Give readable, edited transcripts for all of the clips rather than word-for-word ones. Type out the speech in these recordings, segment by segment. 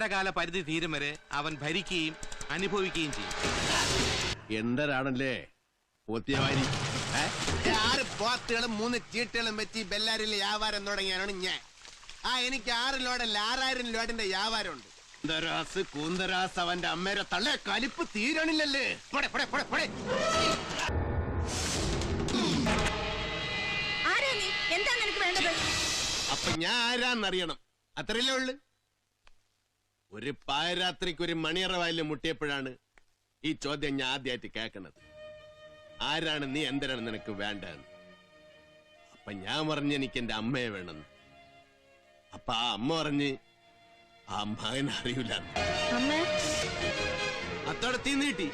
കാല പരിധി തീരും വരെ അവൻ ഭരിക്കുകയും അനുഭവിക്കുകയും ചെയ്യും. എന്തരാണല്ലേ പോത്തിയവാരി? 6 പോത്തുകളും 3 ചീട്ടുകളും വെച്ച് ബെല്ലാരിൽ വ്യാപാരം തുടങ്ങിയാണ് ഞാൻ. എനിക്ക് 6 ലോഡല്ല 6000 ലോഡിന്റെ വ്യാപാരമുണ്ട്. കുന്തരാസ് കൂന്തരാസ് അവന്റെ അമ്മേരെ തള്ളേ കലിപ്പ് തീരണില്ലല്ലേ? അപ്പൊ ഞാൻ ആരാന്നറിയണം, അത്രയല്ലേ ഉള്ളു. ഒരു പായരാത്രിക്ക് ഒരു മണിയറ വായില് മുട്ടിയപ്പോഴാണ് ഈ ചോദ്യം ഞാൻ ആദ്യമായിട്ട് കേൾക്കണത്. ആരാണ് നീ, എന്തിനാണ് നിനക്ക് വേണ്ടെന്ന്. അപ്പൊ ഞാൻ പറഞ്ഞു എനിക്ക് എന്റെ അമ്മയെ വേണമെന്ന്. അപ്പൊ ആ അമ്മ പറഞ്ഞ് ആ മകൻ അറിയില്ല. അത്തോടെ തീ നീട്ടി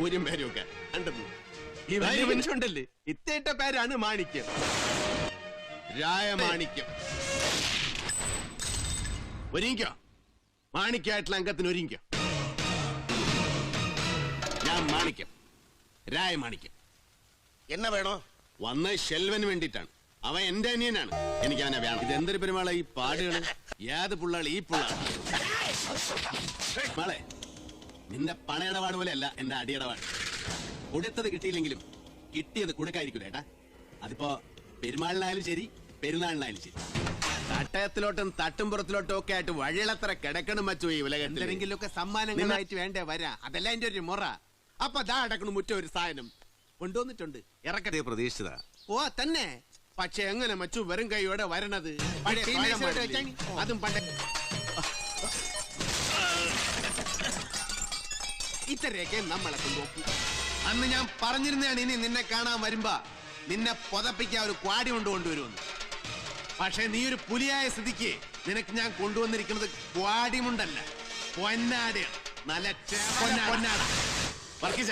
ഊരും പേരും ഒക്കെ കണ്ടെന്നു. ഈ വലിയ മനുഷ്യണ്ടല്ലേ, ഇത്തേറ്റ പേരാണ് മാണിക്യം, രായമാണിക്യം. ഒരുങ്ങിക്കോ, മാണിക്കായിട്ടുള്ള അംഗത്തിന് ഒരുങ്ങിക്കോ. ഞാൻ മാണിക്യം, രായമാണിക്യം. എന്നെ വേണോ? വന്ന ഷെൽവന് വേണ്ടിട്ടാണ്. അവൻ എന്റെ അനിയനാണ്, എനിക്ക് അവനെ വേണം. ഇതെന്തൊരു പെരുമാള ഈ പാടുകള്? ഏത് പുള്ളാണ് ഈ പുള്ളാണ്? മാളെ, നിന്റെ പണയിടപാട് പോലെ അല്ല എന്റെ അടിയിടപാട്. കൊടുത്തത് കിട്ടിയില്ലെങ്കിലും കിട്ടിയത് കൊടുക്കായിരിക്കും ഏട്ടാ. അതിപ്പോ പെരുമാളിനായാലും ശരി, പെരുന്നാളിനായാലും ശരി. തട്ടയത്തിലോട്ടും തട്ടുംപുറത്തിലോട്ടും ഒക്കെ ആയിട്ട് വഴികളത്ര കിടക്കണം വച്ചു ഈ ഉലകത്തിൽ. എന്തെങ്കിലുമൊക്കെ സമ്മാനങ്ങളായിട്ട് വേണ്ടേ വരാ, അതല്ല എന്റെ ഒരു മുറ. അപ്പൊ ദാ അടക്കണം മുറ്റ ഒരു സാധനം കൊണ്ടുവന്നിട്ടുണ്ട്, ഇറക്കട്ടെ. പ്രതീക്ഷിത. ഓ തന്നെ. പക്ഷെ എങ്ങനെ മച്ചു വെറും കൈയോടെ വരണത്? അതും പണ്ട ഇത്രയൊക്കെ നമ്മളെ കൊണ്ടുപോക്കും. അന്ന് ഞാൻ പറഞ്ഞിരുന്നതാണ് ഇനി നിന്നെ കാണാൻ വരുമ്പോ നിന്നെ പൊതപ്പിക്കാൻ ഒരു ക്വാടി കൊണ്ടുവരുമെന്ന്. പക്ഷെ നീ ഒരു പുലിയായ സ്ഥിതിക്ക് നിനക്ക് ഞാൻ കൊണ്ടുവന്നിരിക്കുന്നത് ക്വാടിമുണ്ടല്ല, പൊന്നാടയാണ്. നല്ല പൊന്നാട. വർക്കിച്ച